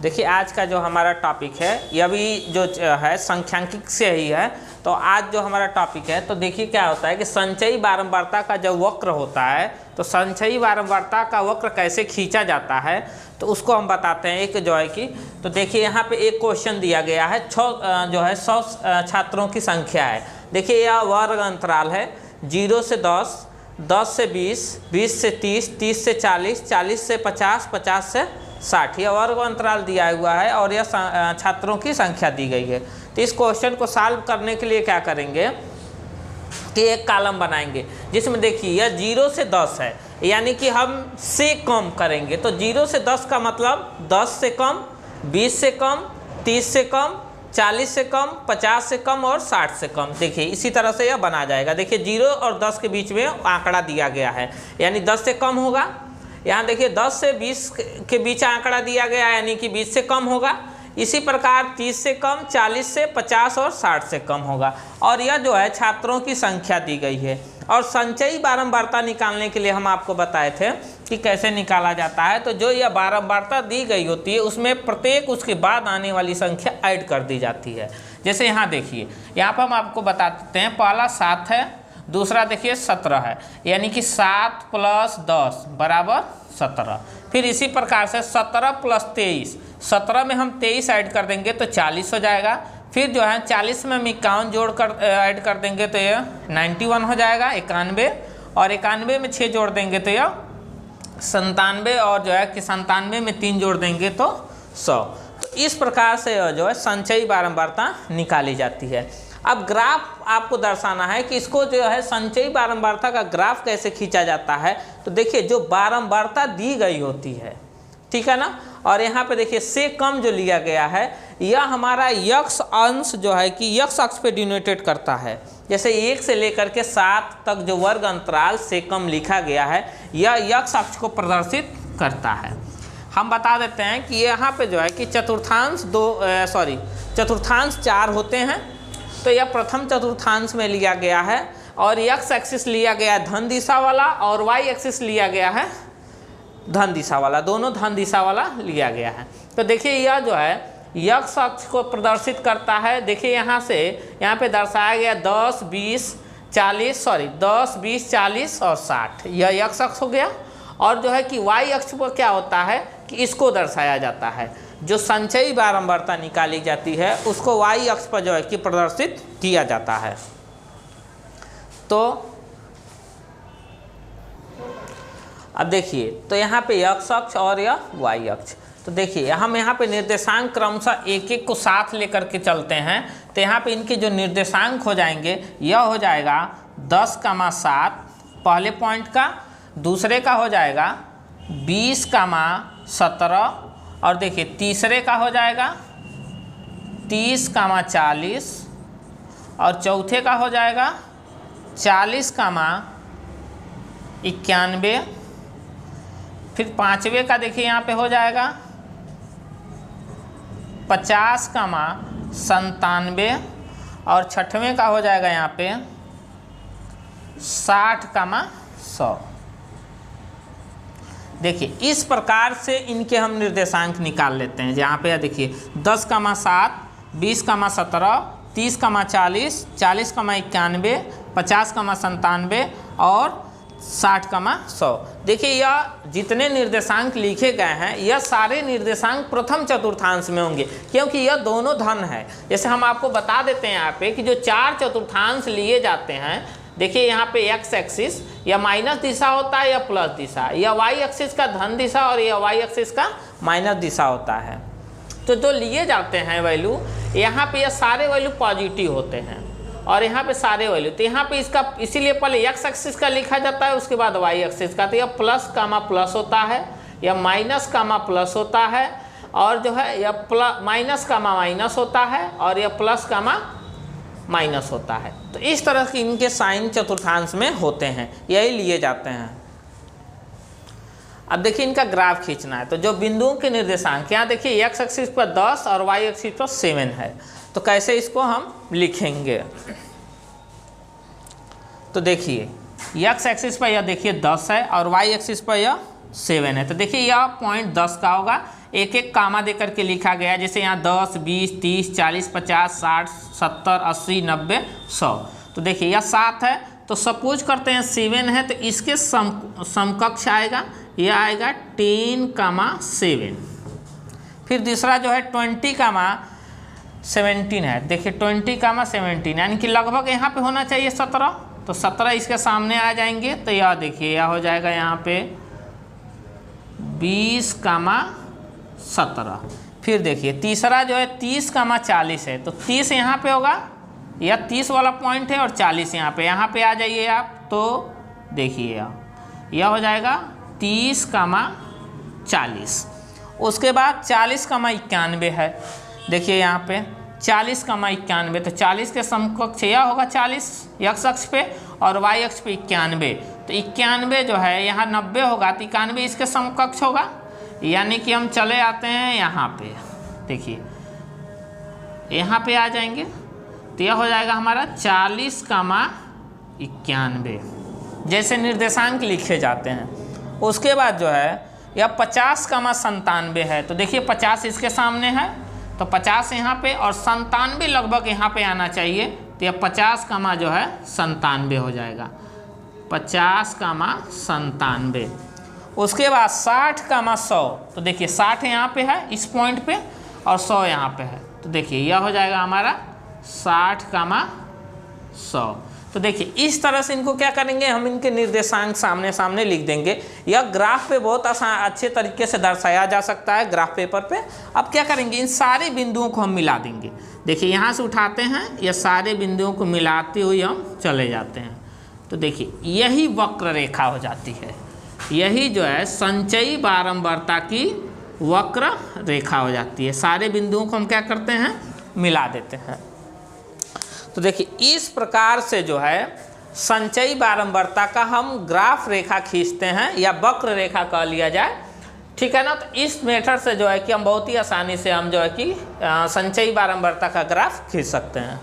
देखिए आज का जो हमारा टॉपिक है यह भी जो है संख्यांकिक से ही है। तो आज जो हमारा टॉपिक है तो देखिए क्या होता है कि संचयी बारंबारता का जो वक्र होता है तो संचयी बारंबारता का वक्र कैसे खींचा जाता है तो उसको हम बताते हैं। एक जो है कि तो देखिए यहाँ पे एक क्वेश्चन दिया गया है 100 छात्रों की संख्या है। देखिए यह वर्ग अंतराल है 0 से 10, 10 से 20, 20 से 30, 30 से 40, 40 से 50, 50 से 60 यह वर्ग अंतराल दिया हुआ है और यह छात्रों की संख्या दी गई है। तो इस क्वेश्चन को सॉल्व करने के लिए क्या करेंगे कि एक कॉलम बनाएंगे जिसमें देखिए यह 0 से 10 है, यानी कि हम से कम करेंगे। तो 0 से 10 का मतलब 10 से कम, 20 से कम, 30 से कम, 40 से कम, 50 से कम और 60 से कम। देखिए इसी तरह से यह बना जाएगा। देखिए 0 और 10 के बीच में आंकड़ा दिया गया है, यानी 10 से कम होगा। यहाँ देखिए 10 से 20 के बीच आंकड़ा दिया गया है, यानी कि 20 से कम होगा। इसी प्रकार 30 से कम, 40 से 50 और 60 से कम होगा। और यह जो है छात्रों की संख्या दी गई है। और संचयी बारंबारता निकालने के लिए हम आपको बताए थे कि कैसे निकाला जाता है। तो जो यह बारंबारता दी गई होती है उसमें प्रत्येक उसके बाद आने वाली संख्या ऐड कर दी जाती है। जैसे यहाँ देखिए, यहाँ पर हम आपको बता देते हैं, पहला 7 है, दूसरा देखिए 17 है, यानी कि 7 + 10 = 17। फिर इसी प्रकार से 17 + 23, 17 में हम 23 ऐड कर देंगे तो 40 हो जाएगा। फिर जो है 40 में हम 51 जोड़ कर ऐड कर देंगे तो यह 91 हो जाएगा, 91। और 91 में 6 जोड़ देंगे तो यह 97, और जो है कि 97 में 3 जोड़ देंगे तो 100। तो इस प्रकार से जो है संचयी बारंबारता निकाली जाती है। अब ग्राफ आपको दर्शाना है कि इसको जो है संचयी बारंबारता का ग्राफ कैसे खींचा जाता है। तो देखिए जो बारंबारता दी गई होती है, ठीक है ना, और यहाँ पे देखिए से कम जो लिया गया है यह हमारा यक्ष अंश जो है कि यक्ष अक्ष पे डिनोटेट करता है। जैसे 1 से लेकर के 7 तक जो वर्ग अंतराल से कम लिखा गया है यह यक्ष अक्ष को प्रदर्शित करता है। हम बता देते हैं कि यहाँ पे जो है कि चतुर्थांश चतुर्थांश 4 होते हैं। तो यह प्रथम चतुर्थांश में लिया गया है और एक्स एक्सिस लिया गया है धन दिशा वाला और वाई एक्सिस लिया गया है धन दिशा वाला, दोनों धन दिशा वाला लिया गया है। तो देखिए यह जो है यक्ष अक्ष को प्रदर्शित करता है। देखिए यहाँ से यहाँ पे दर्शाया गया 10, 20, 40 और 60, यह यक्ष अक्ष हो गया। और जो है कि वाई अक्ष पर क्या होता है कि इसको दर्शाया जाता है, जो संचयी बारंबारता निकाली जाती है उसको वाई अक्ष पर जो है कि प्रदर्शित किया जाता है। तो अब देखिए तो यहाँ पे एक्स अक्ष और यह वाई अक्ष। तो देखिए हम यहाँ पे निर्देशांक क्रमशः एक एक को साथ लेकर के चलते हैं। तो यहाँ पे इनके जो निर्देशांक हो जाएंगे यह हो जाएगा 10,7 पहले पॉइंट का, दूसरे का हो जाएगा 20,17 और देखिए तीसरे का हो जाएगा 30,40 और चौथे का हो जाएगा 40,91। फिर पांचवे का देखिए यहाँ पे हो जाएगा 50,97 और छठवें का हो जाएगा यहाँ पे 60,100। देखिए इस प्रकार से इनके हम निर्देशांक निकाल लेते हैं। जहाँ पे देखिए 10,7, 20,17, 30,40, 40,91, 50,97 और 60,100। देखिए यह जितने निर्देशांक लिखे गए हैं यह सारे निर्देशांक प्रथम चतुर्थांश में होंगे, क्योंकि यह दोनों धन है। जैसे हम आपको बता देते हैं यहाँ पे कि जो 4 चतुर्थांश लिए जाते हैं, देखिए यहाँ पे एक्स एक्सिस या माइनस दिशा होता है या प्लस दिशा, या वाई एक्सिस का धन दिशा और या वाई एक्सिस का माइनस दिशा होता है। तो जो लिए जाते हैं वैल्यू, यहाँ पे ये सारे वैल्यू पॉजिटिव होते हैं और यहाँ पे सारे वैल्यू। तो यहाँ पे इसका इसीलिए पहले एक्स एक्सिस का लिखा जाता है, उसके बाद वाई एक्सिस का। तो यह प्लस कामा प्लस होता है, या माइनस कामा प्लस होता है, और जो है यह माइनस कामा माइनस होता है, और यह प्लस कामा माइनस होता है। तो इस तरह के इनके साइन चतुर्थांश में होते हैं, यही लिए जाते हैं। अब देखिए इनका ग्राफ खींचना है। तो जो बिंदुओं के निर्देशांक, यहाँ देखिए एक्स एक्सिस पर 10 और वाई एक्सिस पर 7 है। तो कैसे इसको हम लिखेंगे, तो देखिए एक्स एक्सिस पर यह देखिए 10 है और वाई एक्सिस पर यह 7 है। तो देखिए यह पॉइंट 10 का होगा, एक एक कामा दे करके लिखा गया है, जैसे यहाँ 10, 20, 30, 40, 50, 60, 70, 80, 90, 100। तो देखिए यह 7 है, तो सपोज करते हैं 7 है, तो इसके समकक्ष आएगा, यह आएगा 10, 7। फिर दूसरा जो है 20, 17 है। देखिए 20, 17 यानी कि लगभग यहाँ पे होना चाहिए 17, तो 17 इसके सामने आ जाएंगे, तो यह देखिए यह हो जाएगा यहाँ पे 20, 17। फिर देखिए तीसरा जो है 30, 40 है, तो 30 यहाँ पे होगा, यह 30 वाला पॉइंट है और 40 यहाँ पे आ जाइए आप, तो देखिए यह हो जाएगा 30, 40। उसके बाद 40, 91 है। देखिए यहाँ पे 40, 91, तो 40 के समकक्ष यह होगा 40 x अक्ष पे और y अक्ष पे 91, तो 91 जो है यहाँ 90 होगा, तो 91 इसके समकक्ष होगा। यानी कि हम चले आते हैं यहाँ पे, देखिए यहाँ पे आ जाएंगे, तो यह हो जाएगा हमारा 40, 91 जैसे निर्देशांक लिखे जाते हैं। उसके बाद जो है यह 50, 97 है, तो देखिए 50 इसके सामने है, तो 50 यहाँ पे और 97 लगभग यहाँ पे आना चाहिए, तो यह 50, जो है 97 हो जाएगा, 50, 97। उसके बाद 60, 100, तो देखिए 60 यहाँ पे है इस पॉइंट पे और 100 यहाँ पे है, तो देखिए यह हो जाएगा हमारा 60, 100। तो देखिए इस तरह से इनको क्या करेंगे, हम इनके निर्देशांक सामने सामने लिख देंगे। यह ग्राफ पे बहुत आसान अच्छे तरीके से दर्शाया जा सकता है ग्राफ पेपर पे। अब क्या करेंगे, इन सारे बिंदुओं को हम मिला देंगे। देखिए यहाँ से उठाते हैं, यह सारे बिंदुओं को मिलाते हुए हम चले जाते हैं, तो देखिए यही वक्र रेखा हो जाती है, यही जो है संचयी बारंबारता की वक्र रेखा हो जाती है। सारे बिंदुओं को हम क्या करते हैं, मिला देते हैं। तो देखिए इस प्रकार से जो है संचयी बारंबारता का हम ग्राफ रेखा खींचते हैं, या वक्र रेखा कह लिया जाए, ठीक है ना। तो इस मेथड से जो है कि हम बहुत ही आसानी से हम जो है कि संचयी बारंबारता का ग्राफ खींच सकते हैं।